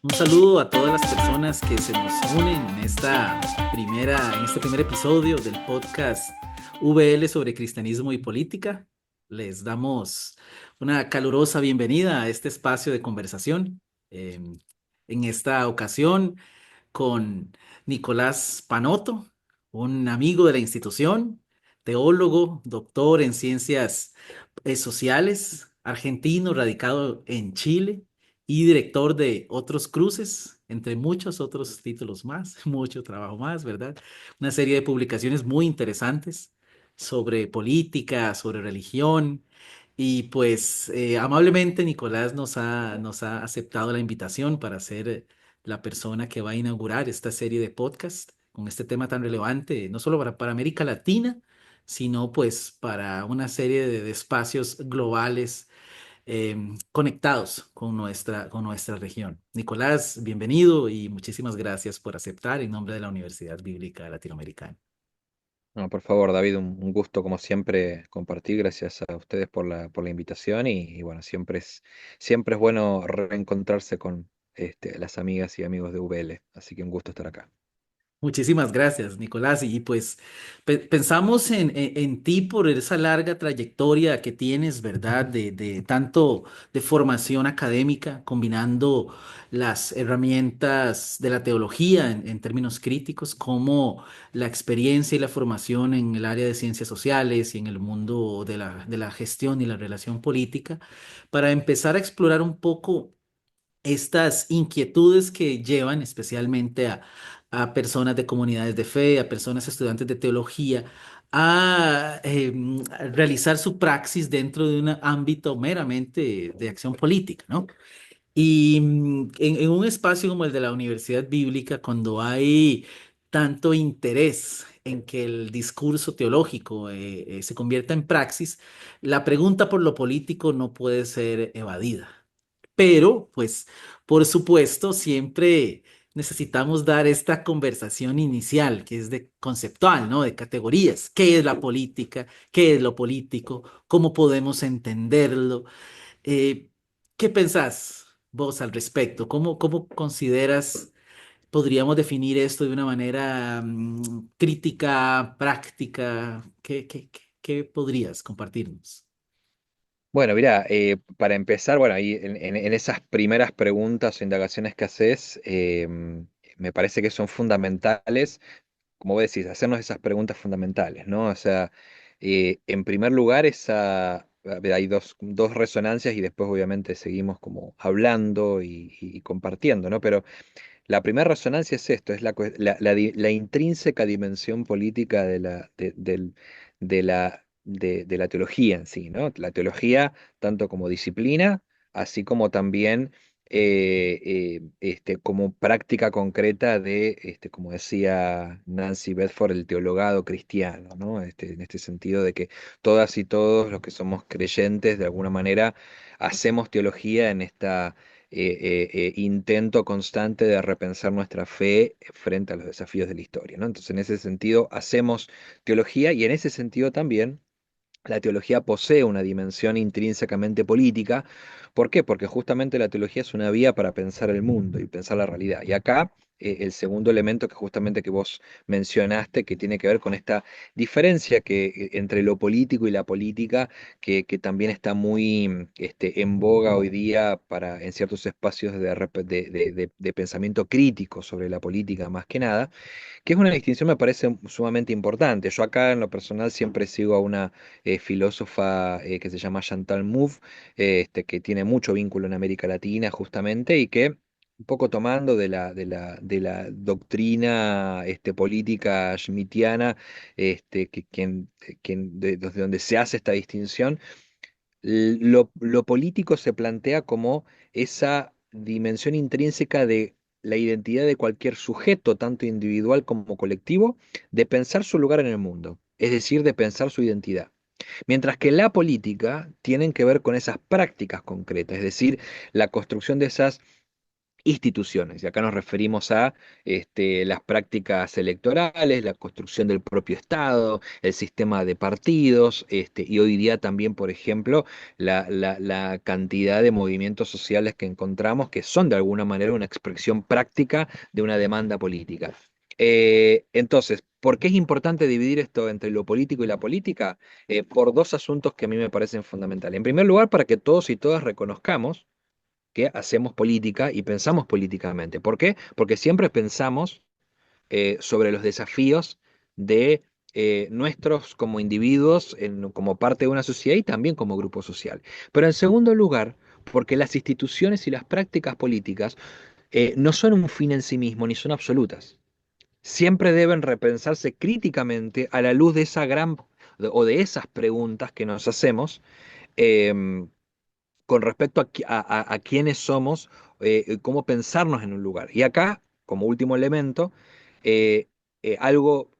Un saludo a todas las personas que se nos unen en este primer episodio del podcast VL sobre cristianismo y política. Les damos una calurosa bienvenida a este espacio de conversación. En esta ocasión con Nicolás Panoto, un amigo de la institución, teólogo, doctor en ciencias sociales, argentino, radicado en Chile y director de Otros Cruces, entre muchos otros títulos más, mucho trabajo más, ¿verdad? Una serie de publicaciones muy interesantes sobre política, sobre religión. Y pues amablemente Nicolás nos ha aceptado la invitación para ser la persona que va a inaugurar esta serie de podcast con este tema tan relevante, no solo para América Latina, sino pues para una serie de espacios globales conectados con nuestra región. Nicolás, bienvenido y muchísimas gracias por aceptar en nombre de la Universidad Bíblica Latinoamericana. No, por favor, David, un gusto como siempre compartir. Gracias a ustedes por la invitación y bueno, siempre es bueno reencontrarse con las amigas y amigos de VL. Así que un gusto estar acá. Muchísimas gracias, Nicolás. Y pues pensamos en ti por esa larga trayectoria que tienes, ¿verdad? De tanto de formación académica, combinando las herramientas de la teología en términos críticos, como la experiencia y la formación en el área de ciencias sociales y en el mundo de la gestión y la relación política, para empezar a explorar un poco estas inquietudes que llevan especialmente a personas de comunidades de fe, a personas estudiantes de teología, a realizar su praxis dentro de un ámbito meramente de acción política, ¿no? Y en un espacio como el de la Universidad Bíblica, cuando hay tanto interés en que el discurso teológico se convierta en praxis, la pregunta por lo político no puede ser evadida. Pero, pues, por supuesto, siempre necesitamos dar esta conversación inicial, que es de conceptual, ¿no? De categorías. ¿Qué es la política? ¿Qué es lo político? ¿Cómo podemos entenderlo? Eh, ¿Qué pensás vos al respecto? ¿Cómo consideras, podríamos definir esto de una manera crítica, práctica? ¿Qué podrías compartirnos? Bueno, mira, para empezar, bueno, ahí en esas primeras preguntas o indagaciones que haces, me parece que son fundamentales, como vos decís, hacernos esas preguntas fundamentales, ¿no? O sea, en primer lugar, a ver, hay dos resonancias y después obviamente seguimos como hablando y compartiendo, ¿no? Pero la primera resonancia es esto, es la intrínseca dimensión política de la teología en sí, ¿no? La teología tanto como disciplina, así como también como práctica concreta como decía Nancy Bedford, el teologado cristiano, ¿no? En este sentido de que todas y todos los que somos creyentes, de alguna manera, hacemos teología en esta intento constante de repensar nuestra fe frente a los desafíos de la historia, ¿no? Entonces, en ese sentido, hacemos teología y en ese sentido también la teología posee una dimensión intrínsecamente política. ¿Por qué? Porque justamente la teología es una vía para pensar el mundo y pensar la realidad. Y acá el segundo elemento que justamente que vos mencionaste, que tiene que ver con esta diferencia entre lo político y la política, que también está muy en boga hoy día en ciertos espacios de pensamiento crítico sobre la política más que nada, que es una distinción me parece sumamente importante. Yo acá en lo personal siempre sigo a una filósofa que se llama Chantal Mouffe, que tiene mucho vínculo en América Latina justamente y que un poco tomando de la doctrina política schmittiana, desde donde se hace esta distinción, lo político se plantea como esa dimensión intrínseca de la identidad de cualquier sujeto, tanto individual como colectivo, de pensar su lugar en el mundo, es decir, de pensar su identidad. Mientras que la política tienen que ver con esas prácticas concretas, es decir, la construcción de esas instituciones. Y acá nos referimos a las prácticas electorales, la construcción del propio Estado, el sistema de partidos, y hoy día también, por ejemplo, la cantidad de movimientos sociales que encontramos que son de alguna manera una expresión práctica de una demanda política. Entonces, ¿por qué es importante dividir esto entre lo político y la política? Por dos asuntos que a mí me parecen fundamentales. En primer lugar, para que todos y todas reconozcamos que hacemos política y pensamos políticamente. ¿Por qué? Porque siempre pensamos sobre los desafíos de nuestros como individuos, como parte de una sociedad y también como grupo social. Pero en segundo lugar, porque las instituciones y las prácticas políticas no son un fin en sí mismo ni son absolutas. Siempre deben repensarse críticamente a la luz de esa gran o de esas preguntas que nos hacemos, em, con respecto a quiénes somos, cómo pensarnos en un lugar. Y acá, como último elemento, eh, algo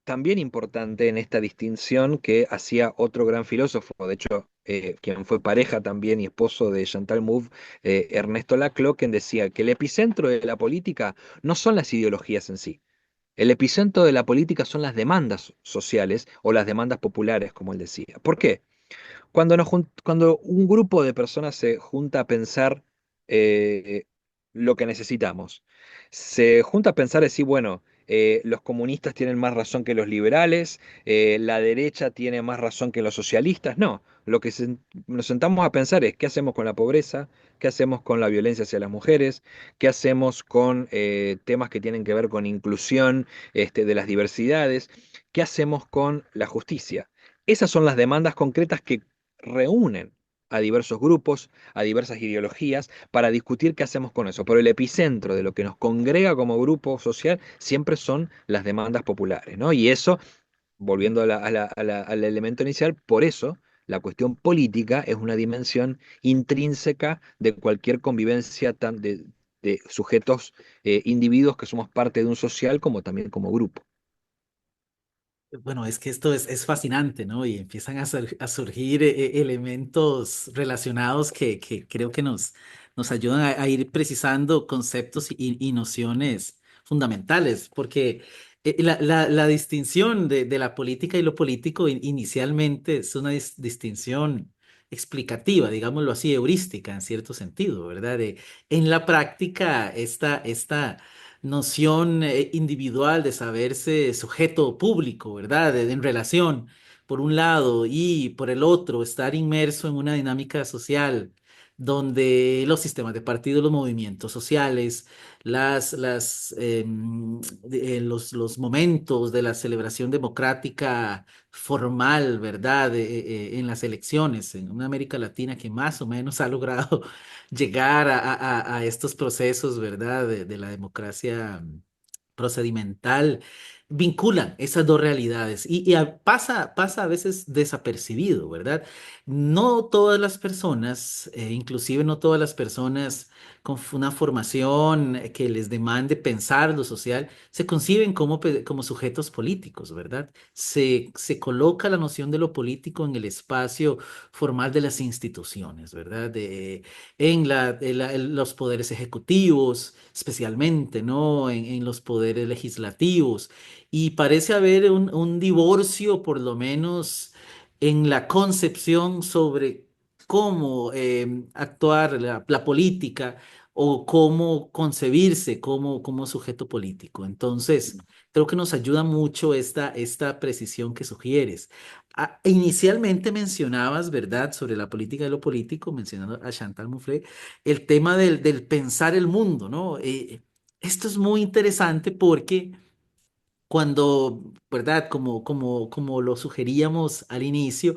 también importante en esta distinción que hacía otro gran filósofo, de hecho, quien fue pareja también y esposo de Chantal Mouffe, Ernesto Laclau, quien decía que el epicentro de la política no son las ideologías en sí. El epicentro de la política son las demandas sociales o las demandas populares, como él decía. ¿Por qué? Cuando un grupo de personas se junta a pensar eh, lo que necesitamos, se junta a pensar decir, bueno, los comunistas tienen más razón que los liberales, la derecha tiene más razón que los socialistas. No, nos sentamos a pensar es qué hacemos con la pobreza, qué hacemos con la violencia hacia las mujeres, qué hacemos con temas que tienen que ver con inclusión de las diversidades, qué hacemos con la justicia. Esas son las demandas concretas que reúnen a diversos grupos, a diversas ideologías, para discutir qué hacemos con eso. Pero el epicentro de lo que nos congrega como grupo social siempre son las demandas populares, ¿no? Y eso, volviendo al elemento inicial, por eso la cuestión política es una dimensión intrínseca de cualquier convivencia de sujetos, individuos que somos parte de un social como también como grupo. Bueno, es que esto es fascinante, ¿no? Y empiezan a surgir elementos relacionados que creo que nos ayudan a ir precisando conceptos y nociones fundamentales, porque la distinción de la política y lo político inicialmente es una distinción explicativa, digámoslo así, heurística en cierto sentido, ¿verdad? En la práctica, esta noción individual de saberse sujeto público, ¿verdad? En relación, por un lado, y por el otro, estar inmerso en una dinámica social donde los sistemas de partido, los movimientos sociales, los momentos de la celebración democrática formal, ¿verdad? En las elecciones, en una América Latina que más o menos ha logrado llegar a estos procesos, ¿verdad? De la democracia procedimental, vinculan esas dos realidades pasa a veces desapercibido, ¿verdad? No todas las personas, inclusive no todas las personas con una formación que les demande pensar lo social, se conciben como sujetos políticos, ¿verdad? Se coloca la noción de lo político en el espacio formal de las instituciones, ¿verdad? En los poderes ejecutivos, especialmente, ¿no? En los poderes legislativos. Y parece haber un divorcio, por lo menos, en la concepción sobre cómo actuar la política o cómo concebirse como sujeto político. Entonces, creo que nos ayuda mucho esta precisión que sugieres. Inicialmente mencionabas, ¿verdad?, sobre la política y lo político, mencionando a Chantal Mouffe, el tema del pensar el mundo, ¿no? Esto es muy interesante porque cuando, ¿verdad? Como lo sugeríamos al inicio,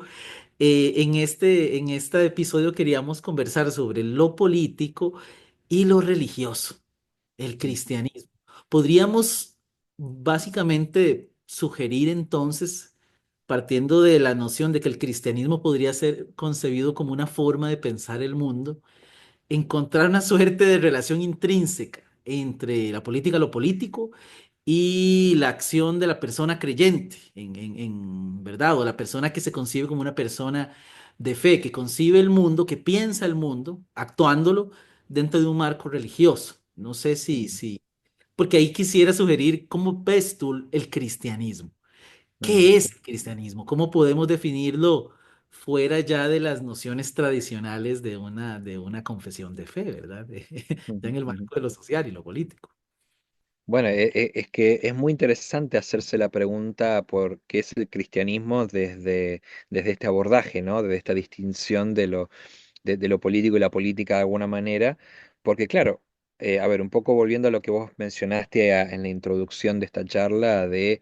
en este episodio queríamos conversar sobre lo político y lo religioso, el cristianismo. Podríamos básicamente sugerir entonces, partiendo de la noción de que el cristianismo podría ser concebido como una forma de pensar el mundo, encontrar una suerte de relación intrínseca entre la política, lo político y la acción de la persona creyente, ¿verdad? O la persona que se concibe como una persona de fe, que concibe el mundo, que piensa el mundo, actuándolo dentro de un marco religioso. No sé Mm, porque ahí quisiera sugerir cómo ves tú el cristianismo. mm, ¿Qué es el cristianismo? ¿Cómo podemos definirlo fuera ya de las nociones tradicionales de una confesión de fe, ¿verdad? Ya ujú, en el ujú. marco de lo social y lo político. Bueno, es que es muy interesante hacerse la pregunta por qué es el cristianismo desde este abordaje, ¿no? Desde esta distinción de lo político y la política de alguna manera, porque claro, a ver, un poco volviendo a lo que vos mencionaste en la introducción de esta charla de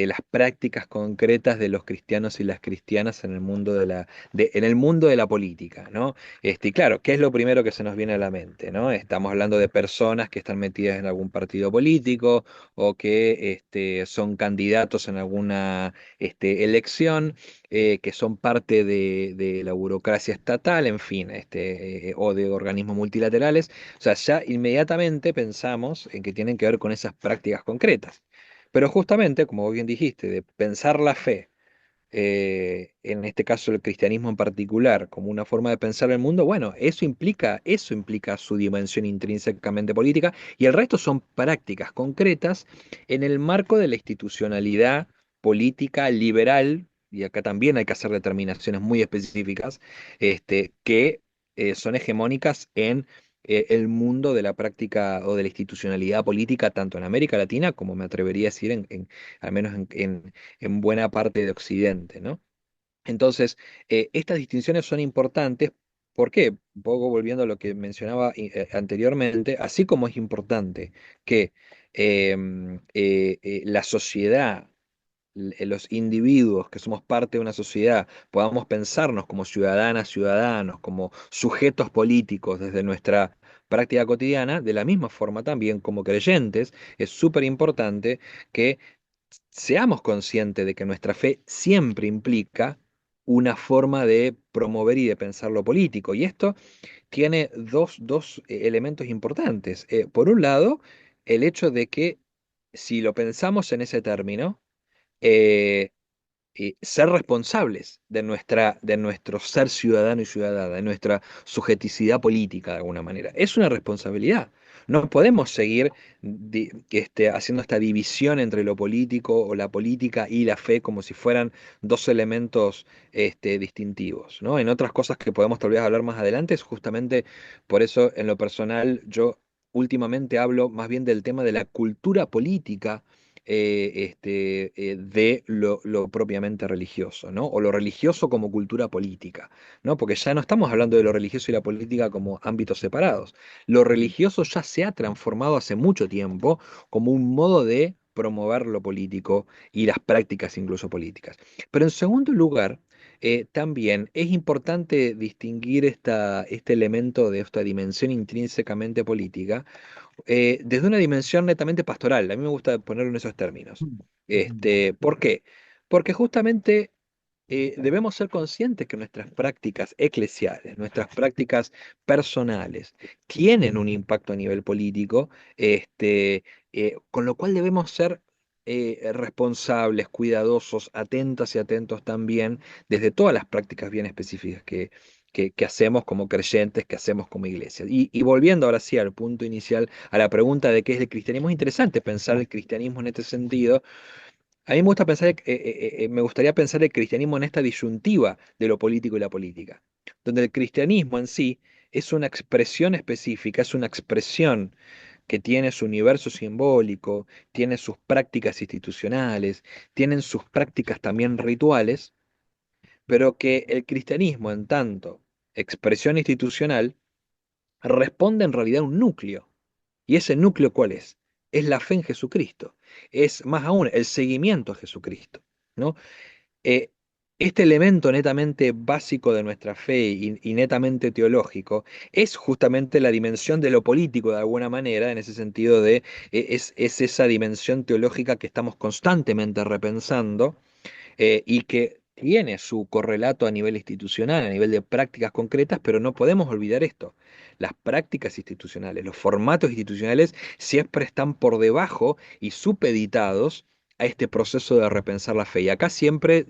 las prácticas concretas de los cristianos y las cristianas en el mundo en el mundo de la política, ¿no? Y claro, ¿qué es lo primero que se nos viene a la mente, ¿no? Estamos hablando de personas que están metidas en algún partido político o que son candidatos en alguna elección, que son parte de la burocracia estatal, en fin, o de organismos multilaterales. O sea, ya inmediatamente pensamos en que tienen que ver con esas prácticas concretas. Pero justamente, como vos bien dijiste, de pensar la fe, en este caso el cristianismo en particular, como una forma de pensar el mundo, bueno, eso implica su dimensión intrínsecamente política, y el resto son prácticas concretas en el marco de la institucionalidad política liberal, y acá también hay que hacer determinaciones muy específicas, que son hegemónicas en el mundo de la práctica o de la institucionalidad política, tanto en América Latina como me atrevería a decir al menos en buena parte de Occidente, ¿no? Entonces, estas distinciones son importantes. ¿Por qué? Un poco volviendo a lo que mencionaba anteriormente, así como es importante que la sociedad, los individuos que somos parte de una sociedad, podamos pensarnos como ciudadanas, ciudadanos, como sujetos políticos desde nuestra práctica cotidiana, de la misma forma también como creyentes, es súper importante que seamos conscientes de que nuestra fe siempre implica una forma de promover y de pensar lo político. Y esto tiene dos elementos importantes. Por un lado, el hecho de que si lo pensamos en ese término, eh, ser responsables de nuestro ser ciudadano y ciudadana, de nuestra subjeticidad política de alguna manera. Es una responsabilidad. No podemos seguir haciendo esta división entre lo político o la política y la fe como si fueran dos elementos distintivos, ¿no? En otras cosas que podemos tal vez hablar más adelante, es justamente por eso en lo personal yo últimamente hablo más bien del tema de la cultura política, de lo propiamente religioso, ¿no? O lo religioso como cultura política, ¿no? Porque ya no estamos hablando de lo religioso y la política como ámbitos separados. Lo religioso ya se ha transformado hace mucho tiempo como un modo de promover lo político y las prácticas incluso políticas. Pero en segundo lugar, también es importante distinguir este elemento de esta dimensión intrínsecamente política, desde una dimensión netamente pastoral. A mí me gusta ponerlo en esos términos. Mm, ujú, ¿Por qué? Porque justamente debemos ser conscientes que nuestras prácticas eclesiales, nuestras prácticas personales, tienen un impacto a nivel político, con lo cual debemos ser responsables, cuidadosos, atentas y atentos también desde todas las prácticas bien específicas que hacemos como creyentes, que hacemos como iglesia. Y volviendo ahora sí al punto inicial, a la pregunta de qué es el cristianismo, es interesante pensar el cristianismo en este sentido. A mí me gusta pensar, me gustaría pensar el cristianismo en esta disyuntiva de lo político y la política, donde el cristianismo en sí es una expresión específica, es una expresión que tiene su universo simbólico, tiene sus prácticas institucionales, tienen sus prácticas también rituales, pero que el cristianismo en tanto expresión institucional responde en realidad a un núcleo. ¿Y ese núcleo cuál es? Es la fe en Jesucristo. Es más aún el seguimiento a Jesucristo, ¿no? Eh, este elemento netamente básico de nuestra fe y netamente teológico es justamente la dimensión de lo político de alguna manera, en ese sentido es esa dimensión teológica que estamos constantemente repensando, y que tiene su correlato a nivel institucional, a nivel de prácticas concretas, pero no podemos olvidar esto. Las prácticas institucionales, los formatos institucionales siempre están por debajo y supeditados a este proceso de repensar la fe. Y acá siempre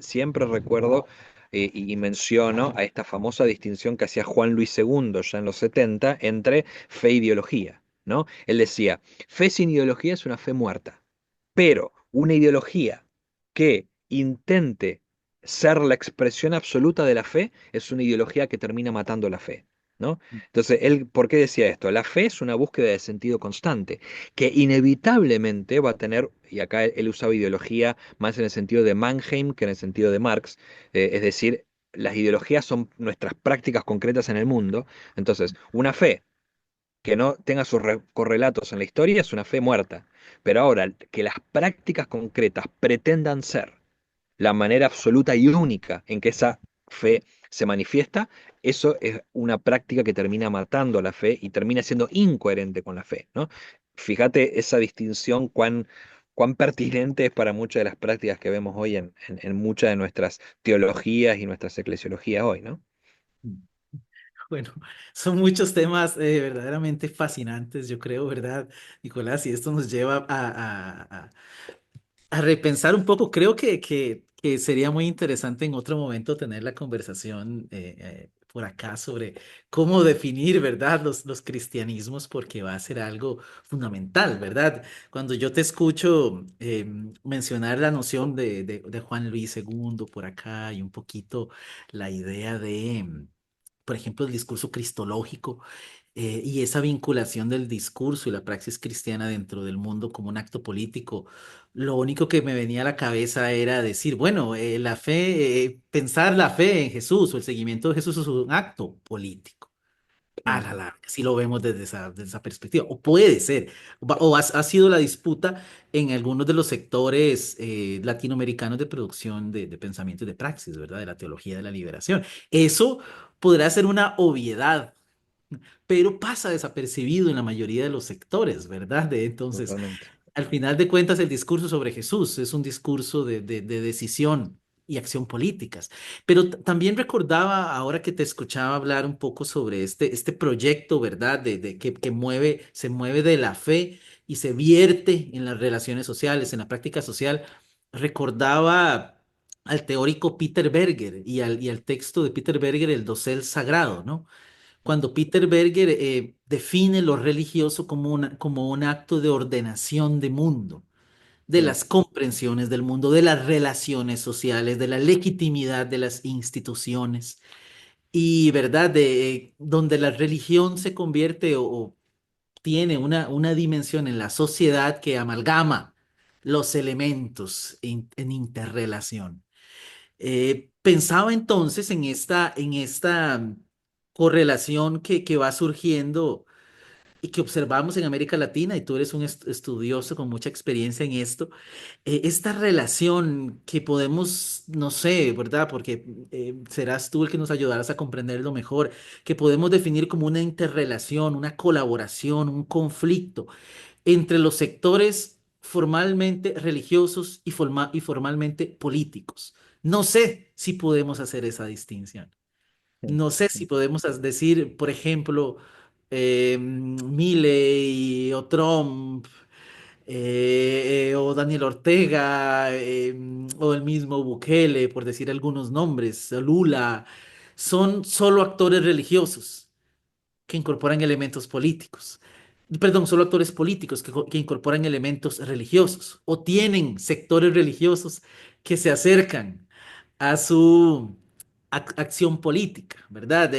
recuerdo, y menciono a esta famosa distinción que hacía Juan Luis II ya en los 70 entre fe e ideología. ¿no? Él decía, fe sin ideología es una fe muerta, pero una ideología que intente ser la expresión absoluta de la fe es una ideología que termina matando la fe, ¿no? Entonces, él, ¿por qué decía esto? La fe es una búsqueda de sentido constante, que inevitablemente va a tener, y acá él usaba ideología más en el sentido de Mannheim que en el sentido de Marx, es decir, las ideologías son nuestras prácticas concretas en el mundo. Entonces, una fe que no tenga sus correlatos en la historia es una fe muerta. Pero ahora, que las prácticas concretas pretendan ser la manera absoluta y única en que esa fe se manifiesta, eso es una práctica que termina matando la fe y termina siendo incoherente con la fe, ¿no? Fíjate esa distinción cuán pertinente es para muchas de las prácticas que vemos hoy en muchas de nuestras teologías y nuestras eclesiologías hoy, ¿no? Bueno, son muchos temas verdaderamente fascinantes, yo creo, ¿verdad, Nicolás? Y esto nos lleva a repensar un poco. Creo que sería muy interesante en otro momento tener la conversación por acá sobre cómo definir, ¿verdad?, los cristianismos, porque va a ser algo fundamental, ¿verdad? Cuando yo te escucho mencionar la noción de Juan Luis II por acá y un poquito la idea de por ejemplo, el discurso cristológico y esa vinculación del discurso y la praxis cristiana dentro del mundo como un acto político, lo único que me venía a la cabeza era decir, bueno, la fe, pensar la fe en Jesús o el seguimiento de Jesús es un acto político. A la Mm, larga, si lo vemos desde esa perspectiva, o puede ser, o ha sido la disputa en algunos de los sectores latinoamericanos de producción de pensamiento y de praxis, ¿verdad? De la teología de la liberación. Eso podrá ser una obviedad, pero pasa desapercibido en la mayoría de los sectores, ¿verdad? Entonces, totalmente. al final de cuentas, el discurso sobre Jesús es un discurso de decisión y acción políticas. Pero también recordaba, ahora que te escuchaba hablar un poco sobre este proyecto, ¿verdad? Que mueve, se mueve de la fe y se vierte en las relaciones sociales, en la práctica social, recordaba al teórico Peter Berger y al texto de Peter Berger, El dosel sagrado, ¿no? Cuando Peter Berger define lo religioso como un acto de ordenación de mundo, de Mm, las comprensiones del mundo, de las relaciones sociales, de la legitimidad de las instituciones y, ¿verdad?, donde la religión se convierte o tiene una dimensión en la sociedad que amalgama los elementos en interrelación. Pensaba entonces en esta correlación que va surgiendo y que observamos en América Latina, y tú eres un estudioso con mucha experiencia en esto, esta relación que podemos, no sé, ¿verdad? Porque serás tú el que nos ayudarás a comprenderlo mejor, que podemos definir como una interrelación, una colaboración, un conflicto entre los sectores formalmente religiosos y formalmente políticos. No sé si podemos hacer esa distinción. mm, No sé si mm, podemos decir, por ejemplo, Milei o Trump o Daniel Ortega o el mismo Bukele, por decir algunos nombres, Lula, son solo actores religiosos que incorporan elementos políticos. Perdón, solo actores políticos que incorporan elementos religiosos o tienen sectores religiosos que se acercan a su acción política, ¿verdad?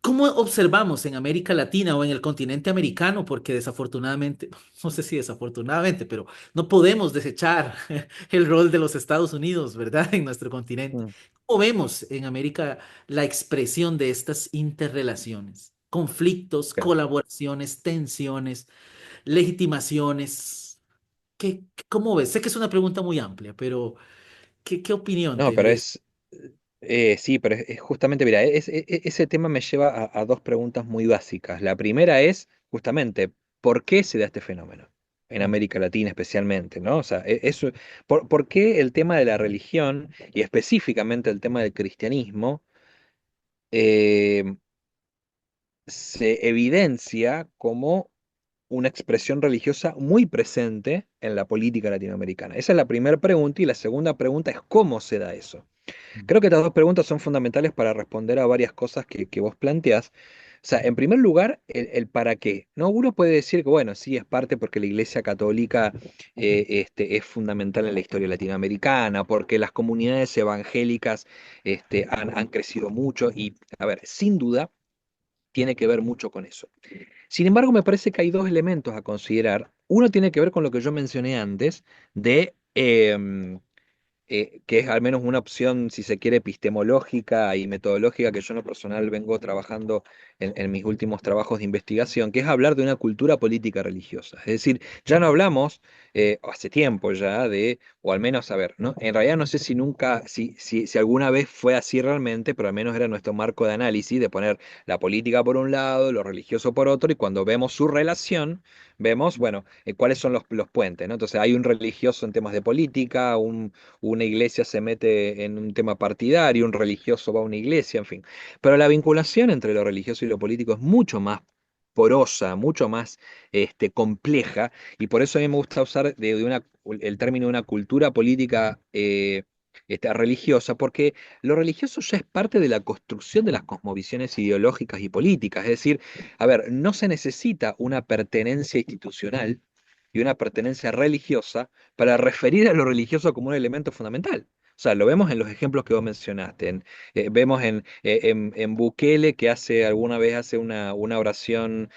¿Cómo observamos en América Latina o en el continente americano? Porque desafortunadamente, no sé si desafortunadamente, pero no podemos desechar el rol de los Estados Unidos, ¿verdad? En nuestro continente. mm. ¿Cómo vemos en América la expresión de estas interrelaciones? Conflictos, Claro. colaboraciones, tensiones, legitimaciones. ¿Cómo ves? Sé que es una pregunta muy amplia, pero ¿qué opinión No, te pero merece? sí, pero es justamente, mira, ese tema me lleva a dos preguntas muy básicas. La primera es, justamente, ¿por qué se da este fenómeno? En América Latina especialmente, ¿no? O sea, eso, ¿por qué el tema de la religión y específicamente el tema del cristianismo eh, se evidencia como una expresión religiosa muy presente en la política latinoamericana? Esa es la primera pregunta y la segunda pregunta es ¿cómo se da eso? Creo que estas dos preguntas son fundamentales para responder a varias cosas que vos planteás, sea, en primer lugar, el para qué, ¿no? Uno puede decir que, bueno, sí, es parte porque la Iglesia Católica es fundamental en la historia latinoamericana, porque las comunidades evangélicas han crecido mucho y, a ver, sin duda, tiene que ver mucho con eso. Sin embargo, me parece que hay dos elementos a considerar. Uno tiene que ver con lo que yo mencioné antes, de que es al menos una opción, si se quiere, epistemológica y metodológica que yo en lo personal vengo trabajando en mis últimos trabajos de investigación, que es hablar de una cultura política religiosa. Es decir, ya no hablamos hace tiempo ya de, o al menos, a ver, ¿no? En realidad no sé si nunca, si alguna vez fue así realmente, pero al menos era nuestro marco de análisis de poner la política por un lado, lo religioso por otro, y cuando vemos su relación, vemos, bueno, cuáles son los puentes, ¿no? Entonces hay un religioso en temas de política, una iglesia se mete en un tema partidario, un religioso va a una iglesia, en fin. Pero la vinculación entre lo religioso y lo político es mucho más porosa, mucho más compleja, y por eso a mí me gusta usar el término de una cultura política religiosa, porque lo religioso ya es parte de la construcción de las cosmovisiones ideológicas y políticas. Es decir, a ver, no se necesita una pertenencia institucional y una pertenencia religiosa para referir a lo religioso como un elemento fundamental. O sea, lo vemos en los ejemplos que vos mencionaste. Vemos en Bukele que alguna vez hace una oración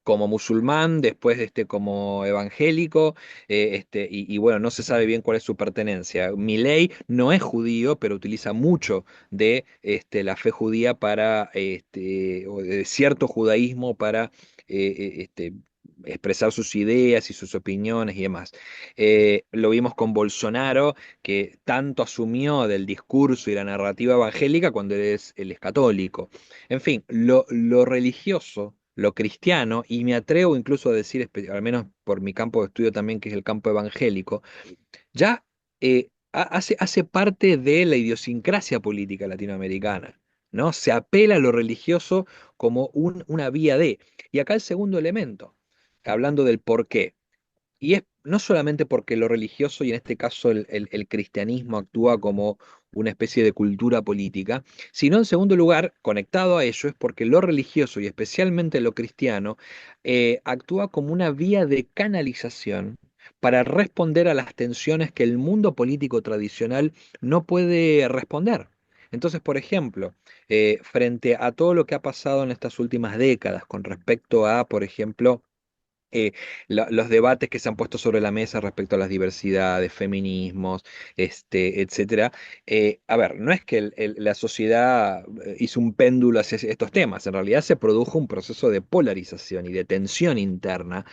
como musulmán, después como evangélico, y bueno, no se sabe bien cuál es su pertenencia. Milei no es judío, pero utiliza mucho de la fe judía o de cierto judaísmo para expresar sus ideas y sus opiniones y demás. Lo vimos con Bolsonaro, que tanto asumió del discurso y la narrativa evangélica cuando él es católico. En fin, lo religioso, lo cristiano, y me atrevo incluso a decir, al menos por mi campo de estudio también, que es el campo evangélico, ya hace parte de la idiosincrasia política latinoamericana, ¿no? Se apela a lo religioso como una vía de. Y acá el segundo elemento, hablando del por qué. Y es no solamente porque lo religioso, y en este caso el cristianismo actúa como una especie de cultura política, sino en segundo lugar, conectado a ello, es porque lo religioso y especialmente lo cristiano actúa como una vía de canalización para responder a las tensiones que el mundo político tradicional no puede responder. Entonces, por ejemplo, frente a todo lo que ha pasado en estas últimas décadas con respecto a, por ejemplo, eh, los debates que se han puesto sobre la mesa respecto a las diversidades, feminismos, etcétera. A ver, no es que la sociedad hizo un péndulo hacia estos temas, en realidad se produjo un proceso de polarización y de tensión interna,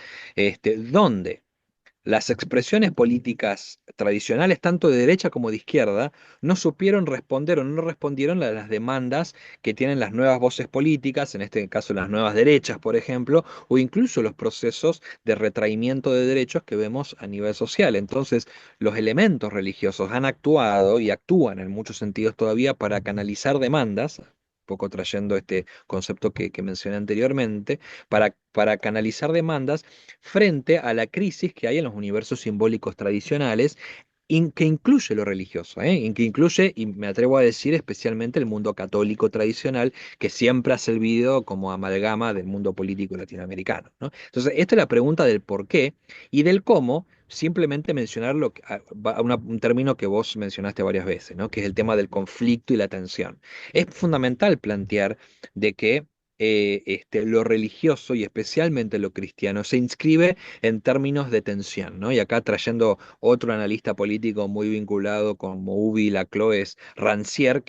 donde las expresiones políticas tradicionales, tanto de derecha como de izquierda, no supieron responder o no respondieron a las demandas que tienen las nuevas voces políticas, en este caso las nuevas derechas, por ejemplo, o incluso los procesos de retraimiento de derechos que vemos a nivel social. Entonces, los elementos religiosos han actuado y actúan en muchos sentidos todavía para canalizar demandas, poco trayendo este concepto que mencioné anteriormente, para canalizar demandas frente a la crisis que hay en los universos simbólicos tradicionales, que incluye lo religioso, que incluye, y me atrevo a decir, especialmente el mundo católico tradicional, que siempre ha servido como amalgama del mundo político latinoamericano, ¿no? Entonces, esta es la pregunta del por qué y del cómo. Simplemente mencionar un término que vos mencionaste varias veces, ¿no? Que es el tema del conflicto y la tensión. Es fundamental plantear de que lo religioso y especialmente lo cristiano se inscribe en términos de tensión, ¿no? Y acá trayendo otro analista político muy vinculado con Mouby y Laclau es Rancière,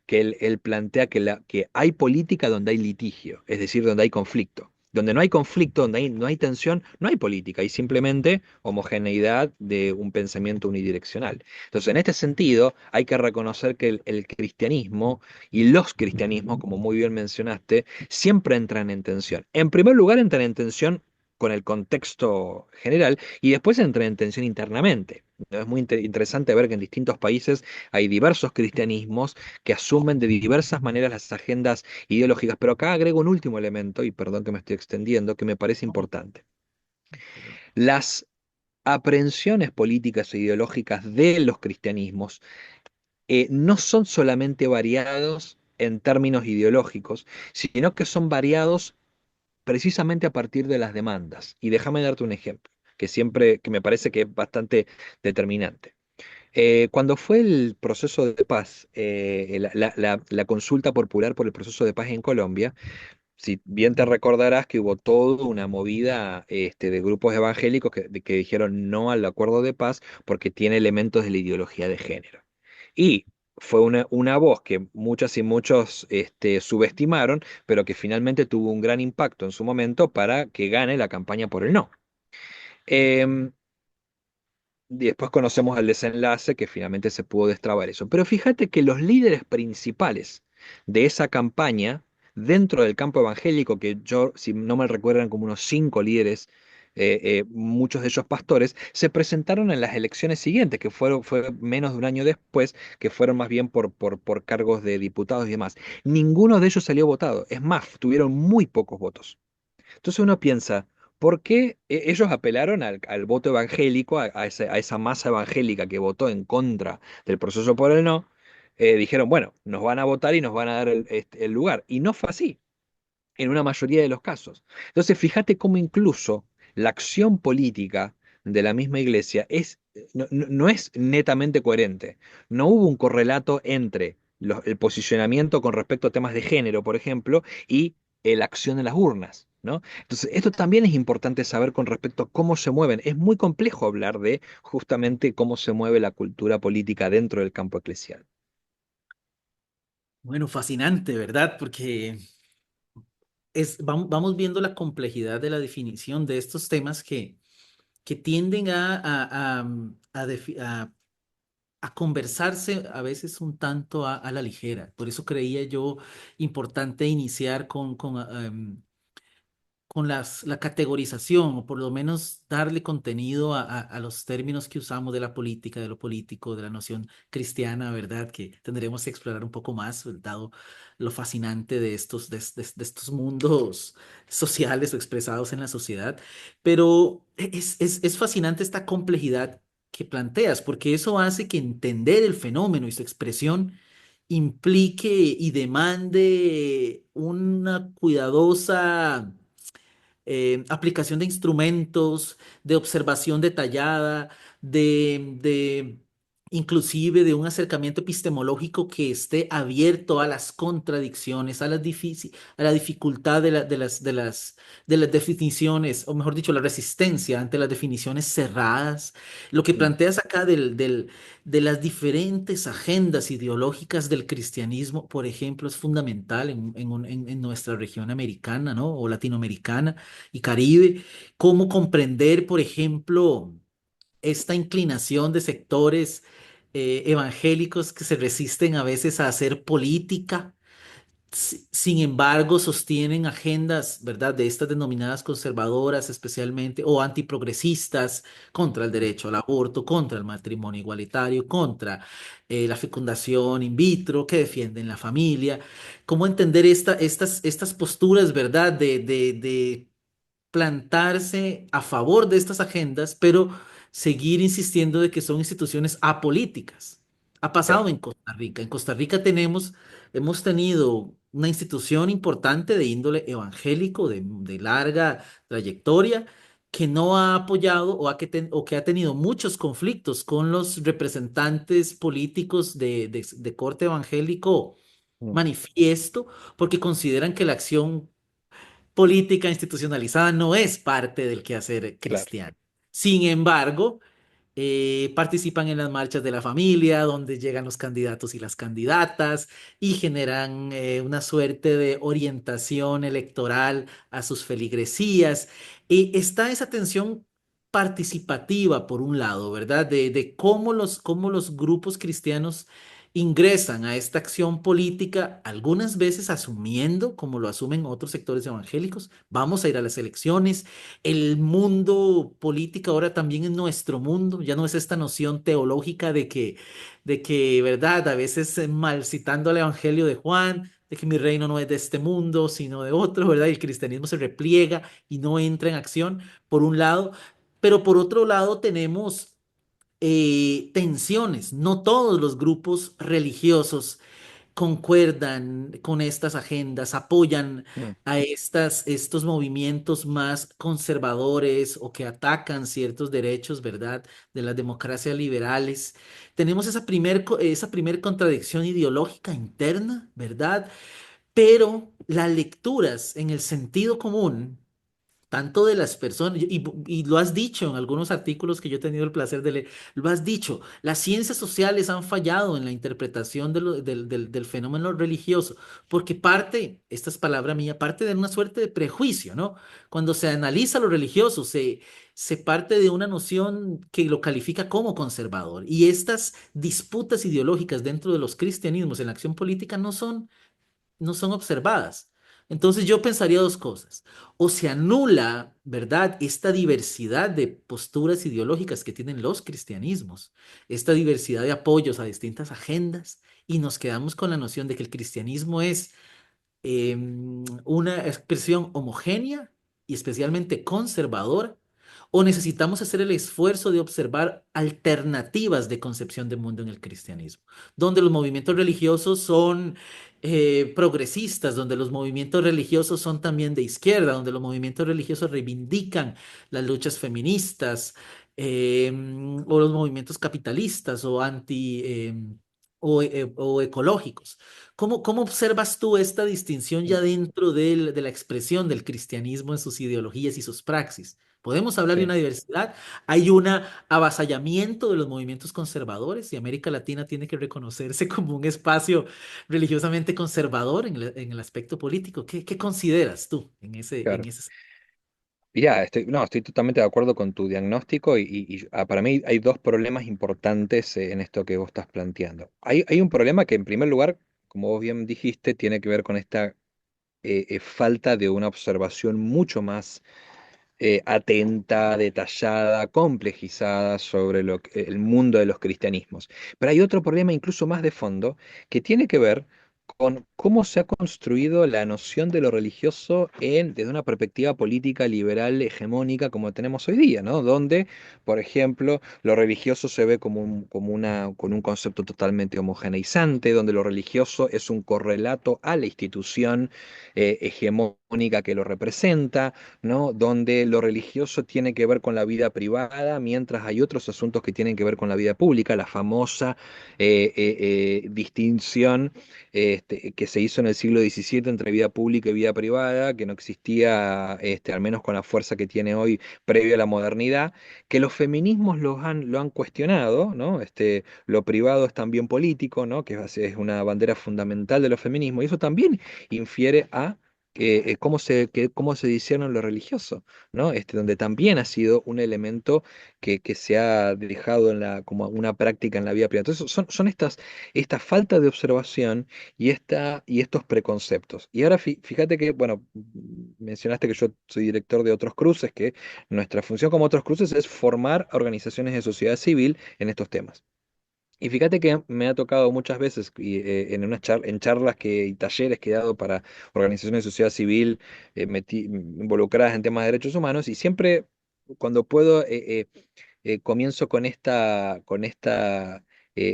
él plantea que hay política donde hay litigio, es decir, donde hay conflicto. Donde no hay conflicto, donde no hay tensión, no hay política, hay simplemente homogeneidad de un pensamiento unidireccional. Entonces, en este sentido, hay que reconocer que el cristianismo y los cristianismos, como muy bien mencionaste, siempre entran en tensión. En primer lugar, entran en tensión con el contexto general y después entran en tensión internamente. Es muy interesante ver que en distintos países hay diversos cristianismos que asumen de diversas maneras las agendas ideológicas, pero acá agrego un último elemento, y perdón que me estoy extendiendo, que me parece importante. Las aprehensiones políticas e ideológicas de los cristianismos no son solamente variados en términos ideológicos, sino que son variados precisamente a partir de las demandas. Y déjame darte un ejemplo, que me parece que es bastante determinante. Cuando fue el proceso de paz, la consulta popular por el proceso de paz en Colombia, si bien te recordarás que hubo toda una movida de grupos evangélicos que dijeron no al acuerdo de paz porque tiene elementos de la ideología de género. Y fue una voz que muchas y muchos subestimaron, pero que finalmente tuvo un gran impacto en su momento para que gane la campaña por el no. Em, y después conocemos el desenlace que finalmente se pudo destrabar eso. Pero fíjate que los líderes principales de esa campaña, dentro del campo evangélico, que yo, si no me recuerdo, eran como unos 5 líderes, muchos de ellos pastores, se presentaron en las elecciones siguientes, fue menos de un año después, que fueron más bien por cargos de diputados y demás. Ninguno de ellos salió votado. Es más, tuvieron muy pocos votos. Entonces uno piensa, ¿por qué ellos apelaron al voto evangélico, a esa masa evangélica que votó en contra del proceso por el no? Dijeron, bueno, nos van a votar y nos van a dar el lugar. Y no fue así en una mayoría de los casos. Entonces, fíjate cómo incluso la acción política de la misma iglesia no es netamente coherente. No hubo un correlato entre el posicionamiento con respecto a temas de género, por ejemplo, y la acción en las urnas, ¿no? Entonces, esto también es importante saber con respecto a cómo se mueven. Es muy complejo hablar de justamente cómo se mueve la cultura política dentro del campo eclesial. Bueno, fascinante, ¿verdad? Porque vamos viendo la complejidad de la definición de estos temas que tienden a conversarse a veces un tanto a la ligera. Por eso creía yo importante iniciar con la categorización, o por lo menos darle contenido a los términos que usamos de la política, de lo político, de la noción cristiana, ¿verdad? Que tendremos que explorar un poco más, dado lo fascinante de de estos mundos sociales o expresados en la sociedad. Pero es fascinante esta complejidad que planteas, porque eso hace que entender el fenómeno y su expresión implique y demande una cuidadosa aplicación de instrumentos, de observación detallada, de inclusive de un acercamiento epistemológico que esté abierto a las contradicciones, a la dificultad de las definiciones, o mejor dicho, la resistencia ante las definiciones cerradas. Lo que Mm, planteas acá de las diferentes agendas ideológicas del cristianismo, por ejemplo, es fundamental en nuestra región americana, ¿no? O latinoamericana y Caribe, cómo comprender, por ejemplo, esta inclinación de sectores evangélicos que se resisten a veces a hacer política. Sin embargo, sostienen agendas, ¿verdad?, de estas denominadas conservadoras especialmente o antiprogresistas contra el mm, derecho al aborto, contra el matrimonio igualitario, contra la fecundación in vitro, que defienden la familia. ¿Cómo entender estas posturas, ¿verdad?, de plantarse a favor de estas agendas, pero seguir insistiendo de que son instituciones apolíticas? Ha claro. pasado en Costa Rica. En Costa Rica hemos tenido una institución importante de índole evangélico, de larga trayectoria, que no ha apoyado o que ha tenido muchos conflictos con los representantes políticos de corte evangélico Mm, manifiesto, porque consideran que la acción política institucionalizada no es parte del quehacer claro. cristiano. Sin embargo, participan en las marchas de la familia, donde llegan los candidatos y las candidatas y generan una suerte de orientación electoral a sus feligresías. Y está esa tensión participativa, por un lado, ¿verdad? De cómo los grupos cristianos ingresan a esta acción política, algunas veces asumiendo, como lo asumen otros sectores evangélicos, vamos a ir a las elecciones. El mundo político ahora también es nuestro mundo, ya no es esta noción teológica ¿verdad? A veces mal citando el Evangelio de Juan, de que mi reino no es de este mundo, sino de otro, ¿verdad? Y el cristianismo se repliega y no entra en acción, por un lado, pero por otro lado tenemos tensiones. No todos los grupos religiosos concuerdan con estas agendas, apoyan Mm. a estos movimientos más conservadores o que atacan ciertos derechos, ¿verdad?, de las democracias liberales. Tenemos esa primer contradicción ideológica interna, ¿verdad? Pero las lecturas en el sentido común tanto de las personas, y lo has dicho en algunos artículos que yo he tenido el placer de leer, lo has dicho, las ciencias sociales han fallado en la interpretación del fenómeno religioso, porque parte, esta es palabra mía, parte de una suerte de prejuicio, ¿no? Cuando se analiza lo religioso, se parte de una noción que lo califica como conservador, y estas disputas ideológicas dentro de los cristianismos en la acción política no son observadas. Entonces yo pensaría dos cosas. O se anula, ¿verdad?, esta diversidad de posturas ideológicas que tienen los cristianismos, esta diversidad de apoyos a distintas agendas, y nos quedamos con la noción de que el cristianismo es una expresión homogénea y especialmente conservadora, o necesitamos hacer el esfuerzo de observar alternativas de concepción de mundo en el cristianismo, donde los movimientos religiosos son progresistas, donde los movimientos religiosos son también de izquierda, donde los movimientos religiosos reivindican las luchas feministas, o los movimientos capitalistas o o ecológicos. ¿Cómo observas tú esta distinción ya dentro de la expresión del cristianismo en sus ideologías y sus praxis? Podemos hablar de Sí. una diversidad. Hay un avasallamiento de los movimientos conservadores y América Latina tiene que reconocerse como un espacio religiosamente conservador en el aspecto político. ¿Qué consideras tú en Claro. ese? Mirá, no, estoy totalmente de acuerdo con tu diagnóstico para mí hay dos problemas importantes en esto que vos estás planteando. Hay un problema que en primer lugar, como vos bien dijiste, tiene que ver con esta falta de una observación mucho más atenta, detallada, complejizada sobre el mundo de los cristianismos. Pero hay otro problema incluso más de fondo que tiene que ver con cómo se ha construido la noción de lo religioso desde una perspectiva política liberal hegemónica como tenemos hoy día, ¿no? Donde, por ejemplo, lo religioso se ve con un concepto totalmente homogeneizante, donde lo religioso es un correlato a la institución hegemónica que lo representa, ¿no? Donde lo religioso tiene que ver con la vida privada, mientras hay otros asuntos que tienen que ver con la vida pública, la famosa distinción que se hizo en el siglo XVII entre vida pública y vida privada, que no existía, al menos con la fuerza que tiene hoy, previo a la modernidad, que los feminismos lo han cuestionado, ¿no? Lo privado es también político, ¿no? Es una bandera fundamental de los feminismos, y eso también infiere a cómo se discierne lo religioso, ¿no? Donde también ha sido un elemento que se ha dejado como una práctica en la vida privada. Entonces, son esta falta de observación y estos preconceptos. Y ahora fíjate que, bueno, mencionaste que yo soy director de Otros Cruces, que nuestra función como Otros Cruces es formar a organizaciones de sociedad civil en estos temas. Y fíjate que me ha tocado muchas veces en charlas y talleres que he dado para organizaciones de sociedad civil involucradas en temas de derechos humanos, y siempre cuando puedo comienzo con esta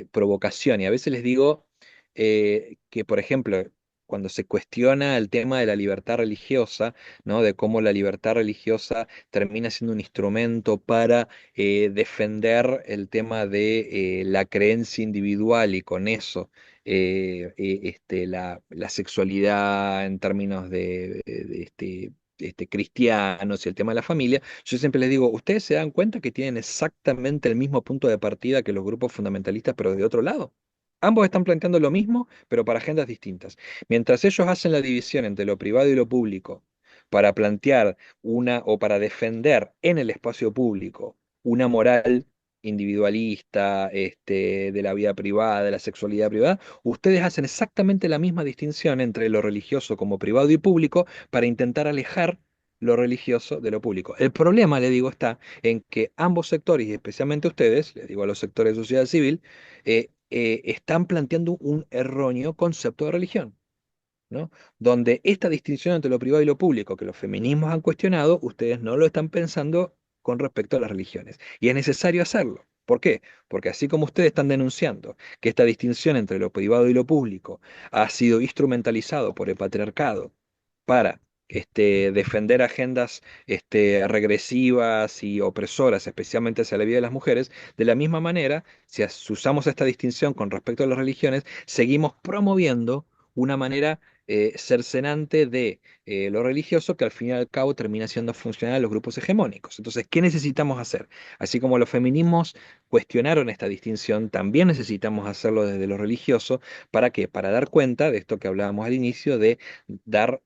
provocación, y a veces les digo que, por ejemplo, cuando se cuestiona el tema de la libertad religiosa, ¿no? De cómo la libertad religiosa termina siendo un instrumento para defender el tema de la creencia individual y con eso la sexualidad en términos de cristianos y el tema de la familia, yo siempre les digo, ¿ustedes se dan cuenta que tienen exactamente el mismo punto de partida que los grupos fundamentalistas, pero de otro lado? Ambos están planteando lo mismo, pero para agendas distintas. Mientras ellos hacen la división entre lo privado y lo público para plantear o para defender en el espacio público una moral individualista, de la vida privada, de la sexualidad privada, ustedes hacen exactamente la misma distinción entre lo religioso como privado y público para intentar alejar lo religioso de lo público. El problema, le digo, está en que ambos sectores, y especialmente ustedes, les digo a los sectores de sociedad civil, están planteando un erróneo concepto de religión, ¿no? Donde esta distinción entre lo privado y lo público, que los feminismos han cuestionado, ustedes no lo están pensando con respecto a las religiones. Y es necesario hacerlo. ¿Por qué? Porque así como ustedes están denunciando que esta distinción entre lo privado y lo público ha sido instrumentalizado por el patriarcado para defender agendas regresivas y opresoras, especialmente hacia la vida de las mujeres, de la misma manera, si usamos esta distinción con respecto a las religiones, seguimos promoviendo una manera cercenante de lo religioso que al fin y al cabo termina siendo funcional a los grupos hegemónicos. Entonces, ¿qué necesitamos hacer? Así como los feminismos cuestionaron esta distinción, también necesitamos hacerlo desde lo religioso. ¿Para qué? Para dar cuenta de esto que hablábamos al inicio, de dar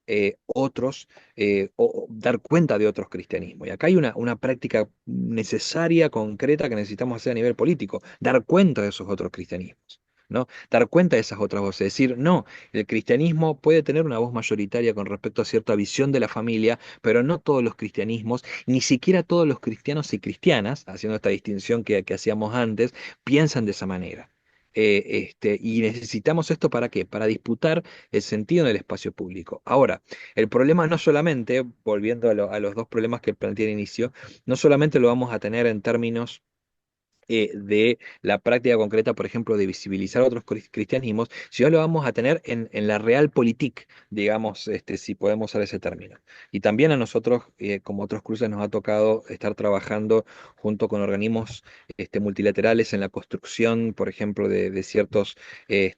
dar cuenta de otros cristianismos. Y acá hay una práctica necesaria, concreta, que necesitamos hacer a nivel político, dar cuenta de esos otros cristianismos. ¿No? Dar cuenta de esas otras voces, decir, no, el cristianismo puede tener una voz mayoritaria con respecto a cierta visión de la familia, pero no todos los cristianismos, ni siquiera todos los cristianos y cristianas, haciendo esta distinción que hacíamos antes, piensan de esa manera. Y necesitamos esto ¿para qué? Para disputar el sentido del espacio público. Ahora, el problema no solamente, volviendo a los dos problemas que planteé al inicio, no solamente lo vamos a tener en términos de la práctica concreta, por ejemplo, de visibilizar otros cristianismos, sino lo vamos a tener en la realpolitik, digamos, si podemos usar ese término. Y también a nosotros, como otros cruces, nos ha tocado estar trabajando junto con organismos multilaterales en la construcción, por ejemplo, de ciertas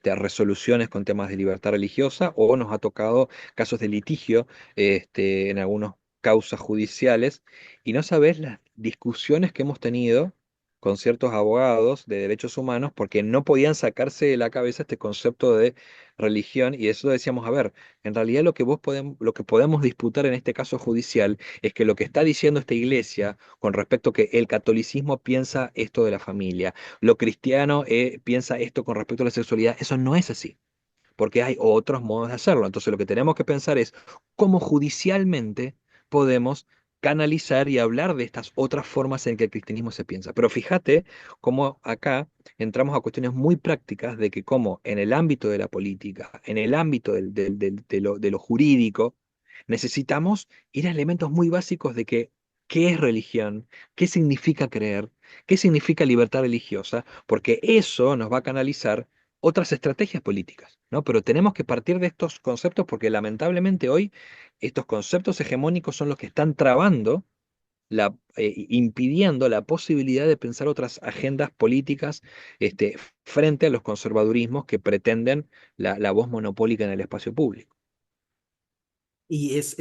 resoluciones con temas de libertad religiosa, o nos ha tocado casos de litigio en algunas causas judiciales, y no sabés las discusiones que hemos tenido con ciertos abogados de derechos humanos porque no podían sacarse de la cabeza este concepto de religión, y eso decíamos, a ver, en realidad lo que podemos disputar en este caso judicial es que lo que está diciendo esta iglesia con respecto a que el catolicismo piensa esto de la familia, lo cristiano piensa esto con respecto a la sexualidad, eso no es así, porque hay otros modos de hacerlo. Entonces lo que tenemos que pensar es cómo judicialmente podemos canalizar y hablar de estas otras formas en que el cristianismo se piensa. Pero fíjate cómo acá entramos a cuestiones muy prácticas de que como en el ámbito de la política, en el ámbito de lo jurídico, necesitamos ir a elementos muy básicos de que qué es religión, qué significa creer, qué significa libertad religiosa, porque eso nos va a canalizar otras estrategias políticas, ¿no? Pero tenemos que partir de estos conceptos porque lamentablemente hoy estos conceptos hegemónicos son los que están trabando, impidiendo la posibilidad de pensar otras agendas políticas frente a los conservadurismos que pretenden la voz monopólica en el espacio público. Y es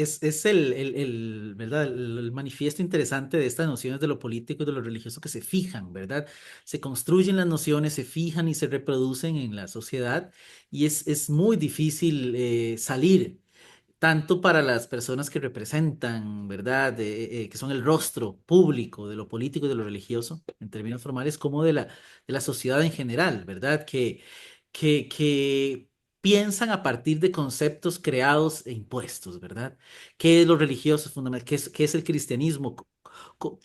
¿verdad? El manifiesto interesante de estas nociones de lo político y de lo religioso que se fijan, ¿verdad? Se construyen las nociones, se fijan y se reproducen en la sociedad y es muy difícil salir, tanto para las personas que representan, ¿verdad? Que son el rostro público de lo político y de lo religioso, en términos formales, como de la sociedad en general, ¿verdad? Que piensan a partir de conceptos creados e impuestos, ¿verdad? ¿Qué es lo religioso fundamental? Qué es el cristianismo? Co-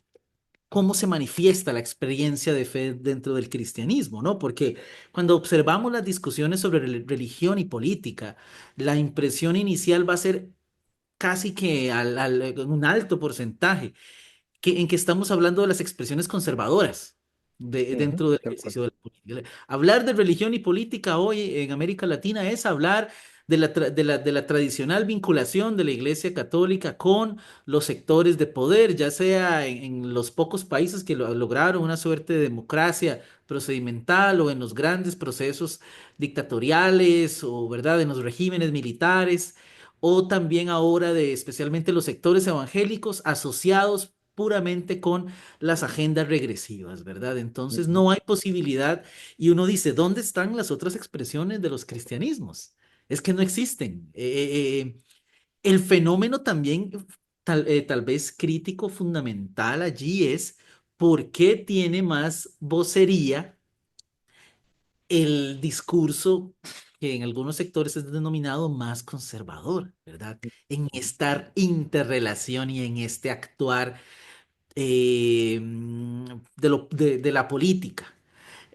¿Cómo se manifiesta la experiencia de fe dentro del cristianismo, ¿no? Porque cuando observamos las discusiones sobre religión y política, la impresión inicial va a ser casi que un alto porcentaje en que estamos hablando de las expresiones conservadoras Ujú, dentro del tal cual. ejercicio de la política. Hablar de religión y política hoy en América Latina es hablar de la tradicional vinculación de la Iglesia Católica con los sectores de poder, ya sea en los pocos países que lograron una suerte de democracia procedimental o en los grandes procesos dictatoriales o, ¿verdad?, en los regímenes militares o también ahora de especialmente los sectores evangélicos asociados puramente con las agendas regresivas, ¿verdad? Entonces Ujú. no hay posibilidad y uno dice, ¿dónde están las otras expresiones de los cristianismos? Es que no existen. El fenómeno también, tal vez crítico fundamental allí es por qué tiene más vocería el discurso que en algunos sectores es denominado más conservador, ¿verdad? En esta interrelación y en este actuar de la política.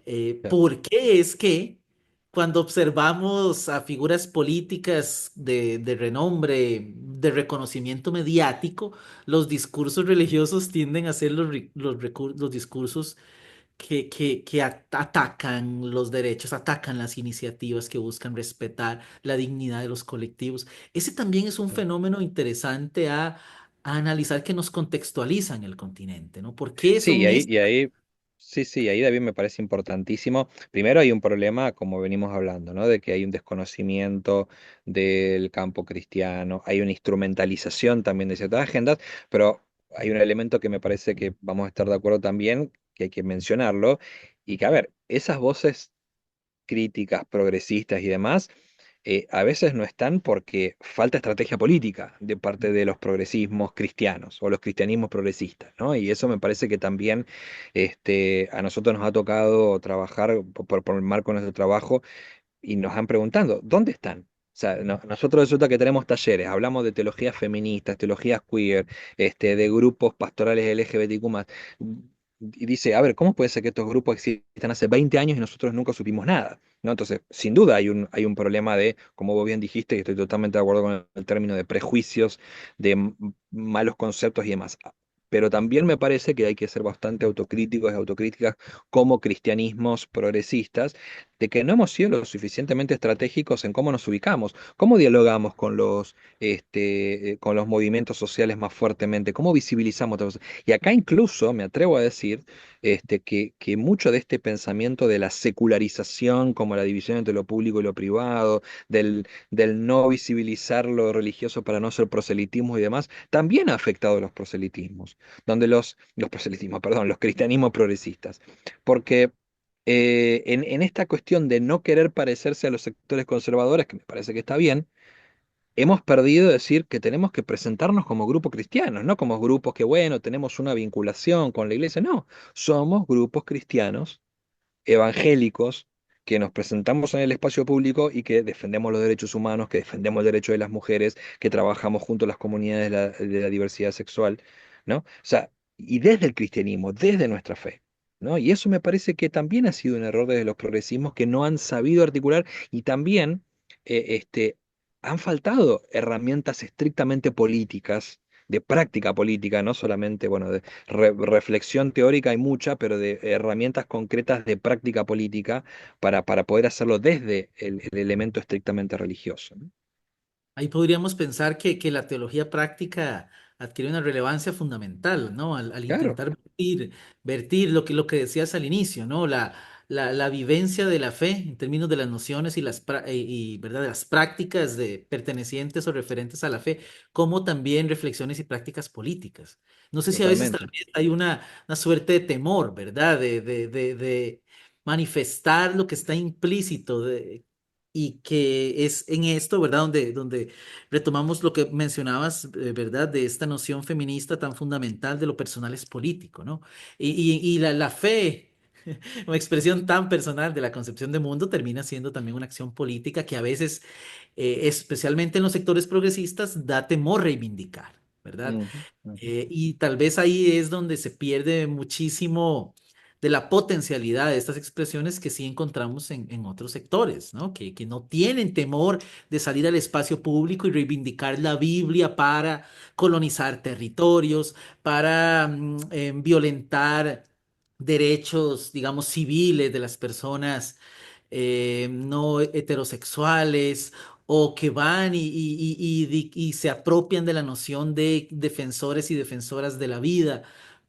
Claro. ¿Por qué es que cuando observamos a figuras políticas de renombre, de reconocimiento mediático, los discursos religiosos tienden a ser los discursos atacan los derechos, atacan las iniciativas que buscan respetar la dignidad de los colectivos. Ese también es un fenómeno interesante a analizar que nos contextualiza en el continente, ¿no? ¿Por qué Sí, son sí, sí, ahí David me parece importantísimo. Primero hay un problema, como venimos hablando, ¿no? De que hay un desconocimiento del campo cristiano, hay una instrumentalización también de ciertas agendas, pero hay un elemento que me parece que vamos a estar de acuerdo también, que hay que mencionarlo, y que, a ver, esas voces críticas, progresistas y demás, a veces no están porque falta estrategia política de parte de los progresismos cristianos o los cristianismos progresistas, ¿no? Y eso me parece que también a nosotros nos ha tocado trabajar por el marco de nuestro trabajo y nos han preguntado, ¿dónde están? O sea, nosotros resulta que tenemos talleres, hablamos de teologías feministas, teologías queer, de grupos pastorales LGBTQ+. Y dice, a ver, ¿cómo puede ser que estos grupos existan hace 20 años y nosotros nunca supimos nada? ¿No? Entonces, sin duda hay un problema de, como vos bien dijiste, y estoy totalmente de acuerdo con el término de prejuicios, de malos conceptos y demás. Pero también me parece que hay que ser bastante autocríticos y autocríticas como cristianismos progresistas de que no hemos sido lo suficientemente estratégicos en cómo nos ubicamos, cómo dialogamos con los movimientos sociales más fuertemente, cómo visibilizamos todo eso. Y acá incluso me atrevo a decir que mucho de este pensamiento de la secularización, como la división entre lo público y lo privado, del no visibilizar lo religioso para no ser proselitismo y demás, también ha afectado a los proselitismos, donde los proselitismos, perdón, los cristianismos progresistas. Porque en esta cuestión de no querer parecerse a los sectores conservadores, que me parece que está bien, hemos perdido decir que tenemos que presentarnos como grupo cristianos, no como grupos que, bueno, tenemos una vinculación con la iglesia, no, somos grupos cristianos evangélicos que nos presentamos en el espacio público y que defendemos los derechos humanos, que defendemos el derecho de las mujeres, que trabajamos junto a las comunidades de la diversidad sexual, ¿no? O sea, y desde el cristianismo, desde nuestra fe, ¿no? Y eso me parece que también ha sido un error desde los progresismos que no han sabido articular y también han faltado herramientas estrictamente políticas de práctica política, no solamente, bueno, de reflexión teórica hay mucha, pero de herramientas concretas de práctica política para poder hacerlo desde el elemento estrictamente religioso, ¿no? Ahí podríamos pensar que la teología práctica adquiere una relevancia fundamental, ¿no? Al Claro, intentar vertir lo que decías al inicio, ¿no? La vivencia de la fe en términos de las nociones ¿verdad? De las prácticas pertenecientes o referentes a la fe, como también reflexiones y prácticas políticas. No sé si a veces totalmente, también hay una suerte de temor, ¿verdad? De manifestar lo que está implícito y que es en esto, ¿verdad? Donde retomamos lo que mencionabas, ¿verdad? De esta noción feminista tan fundamental de lo personal es político, ¿no? Y la fe, una expresión tan personal de la concepción de mundo, termina siendo también una acción política que a veces, especialmente en los sectores progresistas, da temor reivindicar, ¿verdad? ujú, ujú, Y tal vez ahí es donde se pierde muchísimo de la potencialidad de estas expresiones que sí encontramos en otros sectores, ¿no? Que no tienen temor de salir al espacio público y reivindicar la Biblia para colonizar territorios, para violentar derechos, digamos, civiles de las personas no heterosexuales o que van y se apropian de la noción de defensores y defensoras de la vida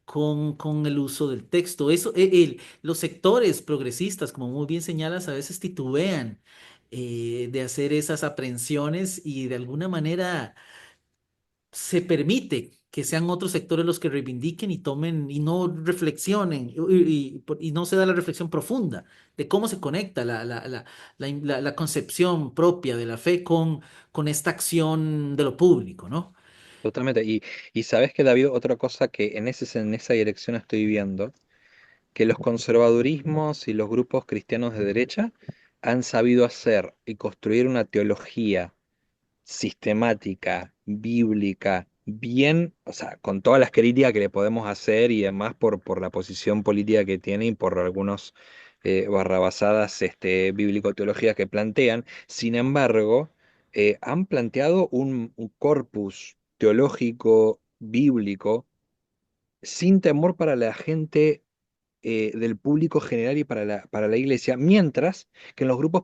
con el uso del texto. Los sectores progresistas, como muy bien señalas, a veces titubean de hacer esas aprehensiones y de alguna manera se permite que sean otros sectores los que reivindiquen y tomen y no reflexionen y no se da la reflexión profunda de cómo se conecta la concepción propia de la fe con esta acción de lo público, ¿no? totalmente. Y sabes que, David, otra cosa que en esa dirección estoy viendo, que los conservadurismos y los grupos cristianos de derecha han sabido hacer y construir una teología sistemática, bíblica, bien, o sea, con todas las críticas que le podemos hacer y además por la posición política que tiene y por algunos barrabasadas bíblico-teologías que plantean. Sin embargo, han planteado un corpus teológico, bíblico, sin temor para la gente del público general y para la iglesia, mientras que en los grupos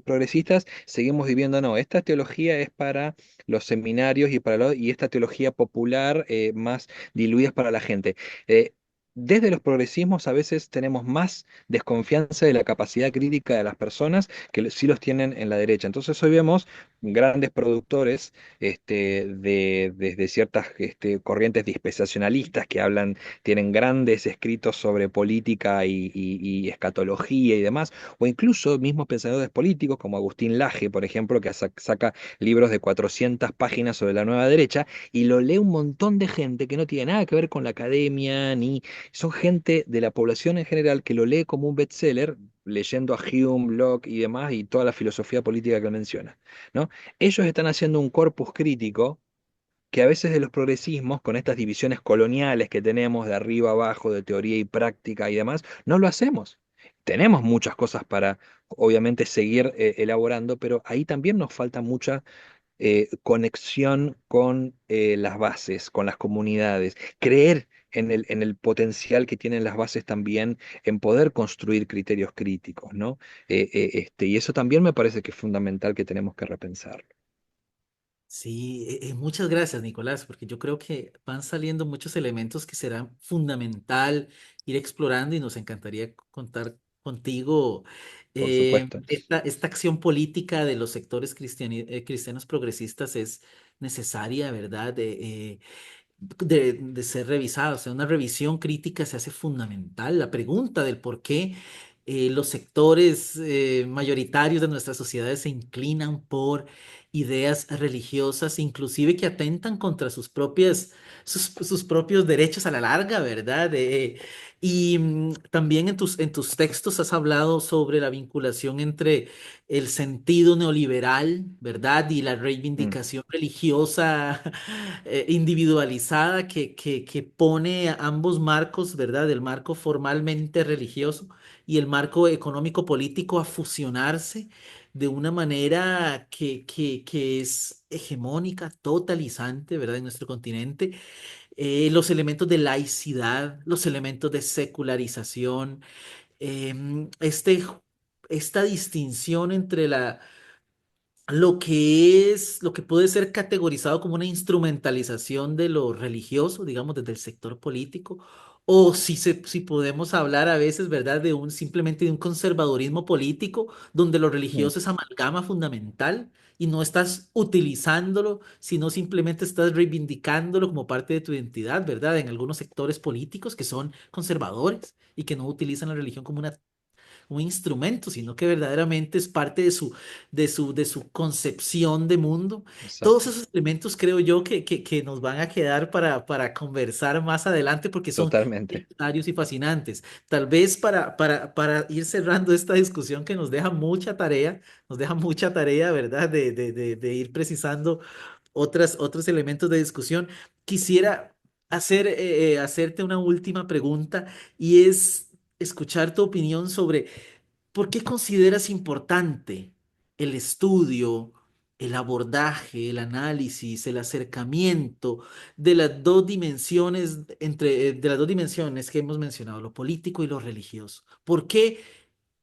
progresistas seguimos viviendo, no, esta teología es para los seminarios y esta teología popular más diluida es para la gente. Eh, Desde los progresismos a veces tenemos más desconfianza de la capacidad crítica de las personas que sí los tienen en la derecha. Entonces hoy vemos grandes productores desde ciertas corrientes dispensacionalistas que tienen grandes escritos sobre política y escatología y demás, o incluso mismos pensadores políticos como Agustín Laje, por ejemplo, que saca libros de 400 páginas sobre la nueva derecha y lo lee un montón de gente que no tiene nada que ver con la academia, ni son gente de la población en general que lo lee como un bestseller, leyendo a Hume, Locke y demás, y toda la filosofía política que él menciona, ¿no? Ellos están haciendo un corpus crítico que a veces de los progresismos, con estas divisiones coloniales que tenemos de arriba abajo, de teoría y práctica y demás, no lo hacemos. Tenemos muchas cosas para, obviamente, seguir elaborando, pero ahí también nos falta mucha conexión con las bases, con las comunidades, creer en el potencial que tienen las bases también en poder construir criterios críticos, ¿no? Y eso también me parece que es fundamental que tenemos que repensar. Sí, muchas gracias, Nicolás, porque yo creo que van saliendo muchos elementos que serán fundamental ir explorando y nos encantaría contar contigo Por supuesto. esta acción política de los sectores cristianos progresistas es necesaria, ¿verdad? De ser revisada. O sea, una revisión crítica se hace fundamental. La pregunta del por qué los sectores mayoritarios de nuestras sociedades se inclinan por ideas religiosas, inclusive que atentan contra sus propios derechos a la larga, ¿verdad? También en tus textos has hablado sobre la vinculación entre el sentido neoliberal, ¿verdad? Y la Mm, reivindicación religiosa individualizada que pone a ambos marcos, ¿verdad? El marco formalmente religioso y el marco económico-político a fusionarse de una manera que es hegemónica, totalizante, ¿verdad? En nuestro continente. Los elementos de laicidad, los elementos de secularización, esta distinción entre lo que puede ser categorizado como una instrumentalización de lo religioso, digamos, desde el sector político, o si podemos hablar a veces, ¿verdad?, simplemente de un conservadurismo político, donde lo mm, religioso es amalgama fundamental y no estás utilizándolo, sino simplemente estás reivindicándolo como parte de tu identidad, ¿verdad? En algunos sectores políticos que son conservadores y que no utilizan la religión como un instrumento, sino que verdaderamente es parte de su concepción de mundo. Todos exacto, esos elementos creo yo que nos van a quedar para conversar más adelante porque son totalmente. necesarios y fascinantes. Tal vez para ir cerrando esta discusión que nos deja mucha tarea, ¿verdad? De ir precisando otros elementos de discusión. Quisiera hacerte una última pregunta y es escuchar tu opinión sobre ¿por qué consideras importante el estudio, el abordaje, el análisis, el acercamiento de las dos dimensiones de las dos dimensiones que hemos mencionado, lo político y lo religioso? ¿Por qué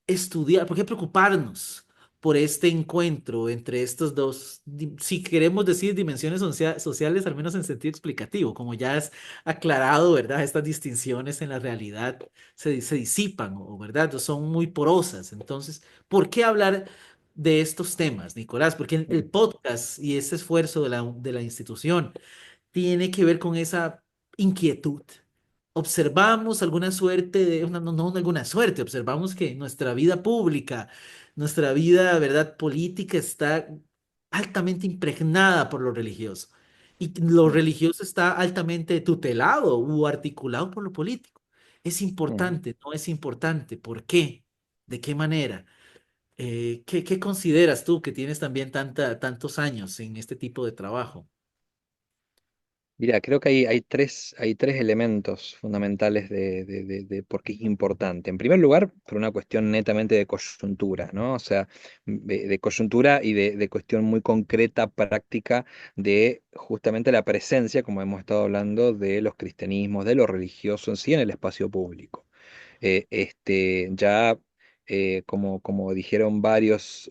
estudiar, por qué preocuparnos por este encuentro entre estos dos, si queremos decir dimensiones sociales, al menos en sentido explicativo, como ya has aclarado, ¿verdad? Estas distinciones en la realidad se disipan, o ¿verdad? Son muy porosas. Entonces, ¿por qué hablar de estos temas, Nicolás? Porque el Mm, podcast y ese esfuerzo de la institución tiene que ver con esa inquietud. Observamos alguna suerte no alguna suerte, observamos que nuestra vida pública, nuestra vida, ¿verdad?, política está altamente impregnada por lo religioso. Y lo mm, religioso está altamente tutelado u articulado por lo político. Es mm. importante, no es importante. ¿Por qué? ¿De qué manera? ¿Qué consideras tú que tienes también tantos años en este tipo de trabajo? Mira, creo que hay tres elementos fundamentales de por qué es importante. En primer lugar, por una cuestión netamente de coyuntura, ¿no? O sea, de coyuntura y de cuestión muy concreta, práctica, de justamente la presencia, como hemos estado hablando, de los cristianismos, de lo religioso en sí en el espacio público. Ya, como dijeron varios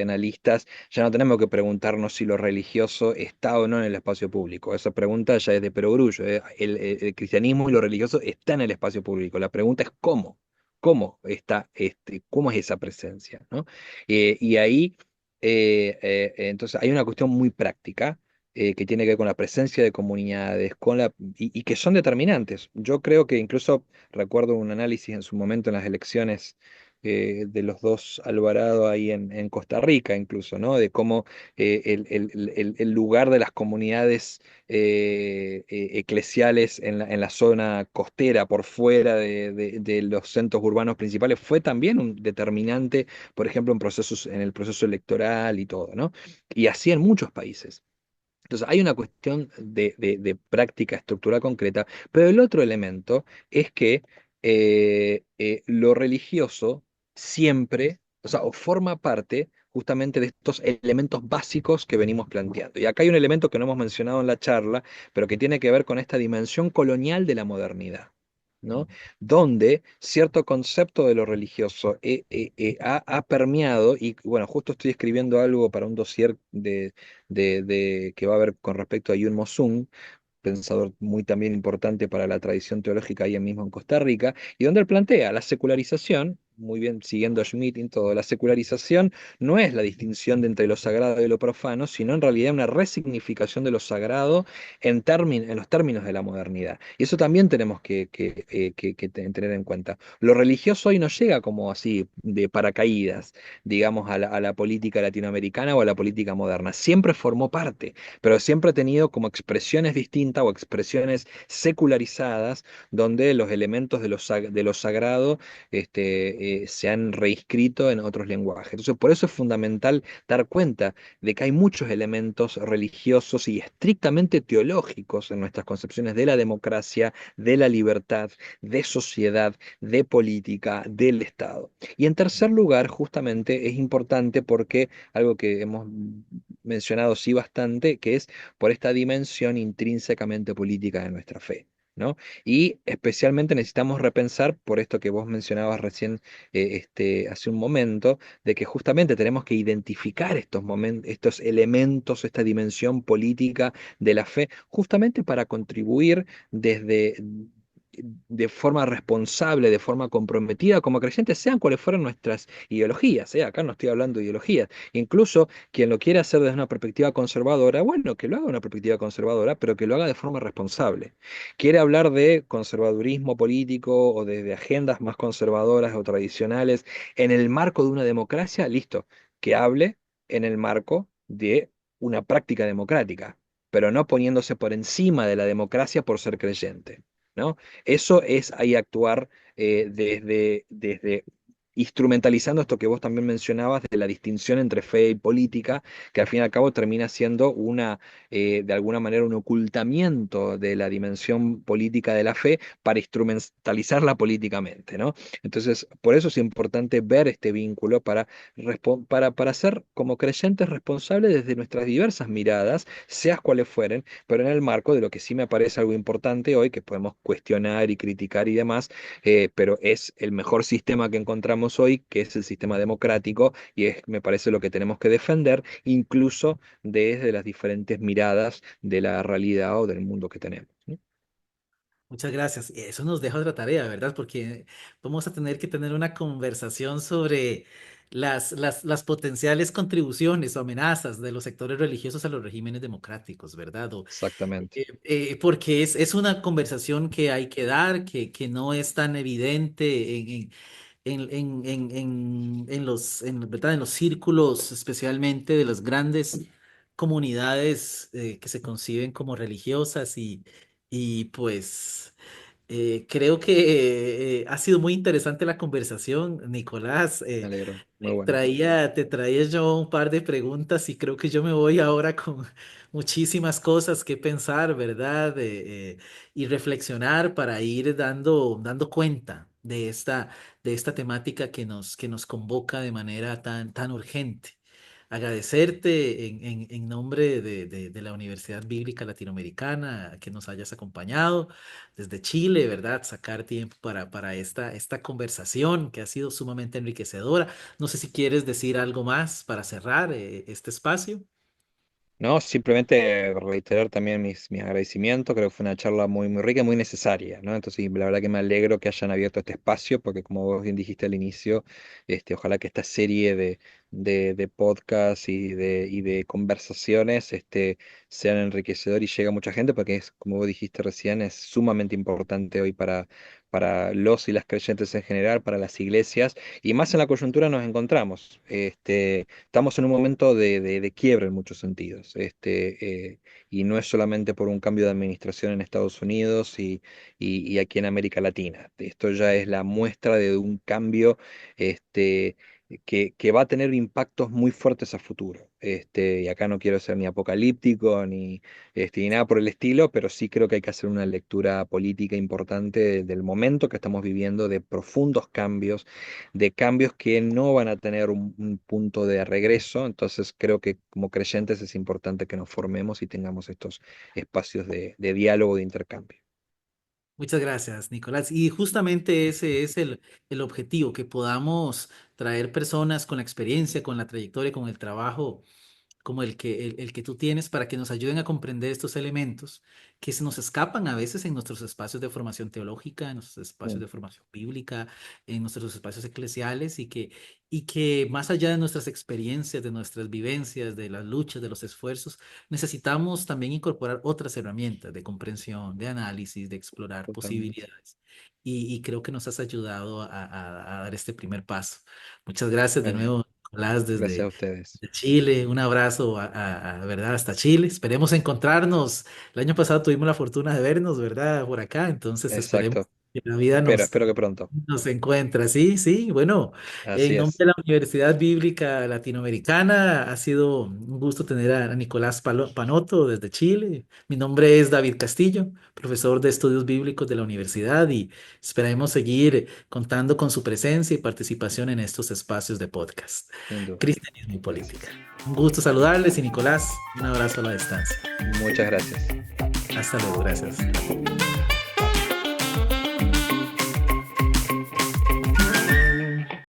analistas, ya no tenemos que preguntarnos si lo religioso está o no en el espacio público. Esa pregunta ya es de perogrullo. El cristianismo y lo religioso está en el espacio público. La pregunta es cómo. ¿Cómo está cómo es esa presencia, ¿no? Y ahí, entonces, hay una cuestión muy práctica que tiene que ver con la presencia de comunidades, y que son determinantes. Yo creo que incluso recuerdo un análisis en su momento en las elecciones de los dos Alvarado ahí en Costa Rica, incluso, ¿no? De cómo el lugar de las comunidades eclesiales en la zona costera, por fuera de los centros urbanos principales, fue también un determinante, por ejemplo, en el proceso electoral y todo, ¿no? Y así en muchos países. Entonces, hay una cuestión de práctica estructural concreta, pero el otro elemento es que lo religioso siempre, o sea, o forma parte justamente de estos elementos básicos que venimos planteando. Y acá hay un elemento que no hemos mencionado en la charla, pero que tiene que ver con esta dimensión colonial de la modernidad. ¿No? Donde cierto concepto de lo religioso ha permeado, y bueno, justo estoy escribiendo algo para un dossier que va a haber con respecto a Yun Mosun, pensador muy también importante para la tradición teológica ahí mismo en Costa Rica, y donde él plantea la secularización, muy bien siguiendo a Schmitt y todo, la secularización no es la distinción de entre lo sagrado y lo profano, sino en realidad una resignificación de lo sagrado en los términos de la modernidad. Y eso también tenemos que tener en cuenta. Lo religioso hoy no llega como así de paracaídas, digamos, a la política latinoamericana o a la política moderna. Siempre formó parte, pero siempre ha tenido como expresiones distintas o expresiones secularizadas, donde los elementos de lo sagrado se han reinscrito en otros lenguajes. Entonces, por eso es fundamental dar cuenta de que hay muchos elementos religiosos y estrictamente teológicos en nuestras concepciones de la democracia, de la libertad, de sociedad, de política, del Estado. Y en tercer lugar, justamente es importante porque algo que hemos mencionado sí bastante, que es por esta dimensión intrínsecamente política de nuestra fe. ¿No? Y especialmente necesitamos repensar, por esto que vos mencionabas recién, hace un momento, de que justamente tenemos que identificar estos momentos, estos elementos, esta dimensión política de la fe, justamente para contribuir desde de forma responsable, de forma comprometida como creyentes, sean cuales fueran nuestras ideologías. Acá no estoy hablando de ideologías. Incluso quien lo quiera hacer desde una perspectiva conservadora, bueno, que lo haga de una perspectiva conservadora, pero que lo haga de forma responsable. Quiere hablar de conservadurismo político o de agendas más conservadoras o tradicionales en el marco de una democracia, listo, que hable en el marco de una práctica democrática, pero no poniéndose por encima de la democracia por ser creyente. ¿No? Eso es ahí actuar desde instrumentalizando esto que vos también mencionabas de la distinción entre fe y política, que al fin y al cabo termina siendo de alguna manera, un ocultamiento de la dimensión política de la fe para instrumentalizarla políticamente, ¿no? Entonces, por eso es importante ver este vínculo para ser como creyentes responsables desde nuestras diversas miradas, seas cuales fueren, pero en el marco de lo que sí me parece algo importante hoy, que podemos cuestionar y criticar y demás, pero es el mejor sistema que encontramos hoy, que es el sistema democrático, y me parece lo que tenemos que defender, incluso desde las diferentes miradas de la realidad o del mundo que tenemos. ¿No? Muchas gracias. Y eso nos deja otra tarea, ¿verdad? Porque vamos a tener que tener una conversación sobre las potenciales contribuciones o amenazas de los sectores religiosos a los regímenes democráticos, ¿verdad? Exactamente. Porque es una conversación que hay que dar, que no es tan evidente ¿verdad? En los círculos, especialmente de las grandes comunidades que se conciben como religiosas y pues creo que ha sido muy interesante la conversación, Nicolás. Me alegro. Muy bueno. Te traía yo un par de preguntas y creo que yo me voy ahora con muchísimas cosas que pensar, ¿verdad? Y reflexionar para ir dando cuenta de esta temática que nos convoca de manera tan urgente. agradecerte en nombre de la Universidad Bíblica Latinoamericana que nos hayas acompañado desde Chile, ¿verdad? Sacar tiempo para esta conversación que ha sido sumamente enriquecedora. No sé si quieres decir algo más para cerrar este espacio. No, simplemente reiterar también mis agradecimientos, creo que fue una charla muy rica y muy necesaria, ¿no? Entonces, y la verdad que me alegro que hayan abierto este espacio, porque como vos bien dijiste al inicio, ojalá que esta serie de podcasts y de conversaciones, sean enriquecedor y llegue a mucha gente, porque es, como vos dijiste recién, es sumamente importante hoy para los y las creyentes en general, para las iglesias, y más en la coyuntura nos encontramos. Estamos en un momento de quiebre en muchos sentidos, y no es solamente por un cambio de administración en Estados Unidos y aquí en América Latina. Esto ya es la muestra de un cambio este, que va a tener impactos muy fuertes a futuro. Y acá no quiero ser ni apocalíptico ni nada por el estilo, pero sí creo que hay que hacer una lectura política importante del momento que estamos viviendo, de profundos cambios, de cambios que no van a tener un punto de regreso. Entonces creo que como creyentes es importante que nos formemos y tengamos estos espacios de diálogo, de intercambio. Muchas gracias, Nicolás. Y justamente ese es el objetivo, que podamos traer personas con la experiencia, con la trayectoria, con el trabajo como el que tú tienes para que nos ayuden a comprender estos elementos que se nos escapan a veces en nuestros espacios de formación teológica, en nuestros espacios Mm, de formación bíblica, en nuestros espacios eclesiales y que más allá de nuestras experiencias, de nuestras vivencias, de las luchas, de los esfuerzos, necesitamos también incorporar otras herramientas de comprensión, de análisis, de explorar totalmente. posibilidades. Y creo que nos has ayudado a dar este primer paso. Muchas gracias de Bueno, nuevo, Nicolás, gracias a desde ustedes. de Chile. Un abrazo ¿verdad? Hasta Chile. Esperemos encontrarnos. El año pasado tuvimos la fortuna de vernos, ¿verdad? Por acá. Entonces esperemos Exacto. que la vida Espero que pronto. nos encuentre. Sí, sí. Bueno, Así en nombre es. de la Universidad Bíblica Latinoamericana, ha sido un gusto tener a Nicolás Panoto desde Chile. Mi nombre es David Castillo, profesor de estudios bíblicos de la universidad y esperemos seguir contando con su presencia y participación en estos espacios de podcast. Sin duda. Cristianismo y política. Gracias. Un gusto saludarles y Nicolás, un abrazo a la distancia. Muchas gracias. Hasta luego, gracias.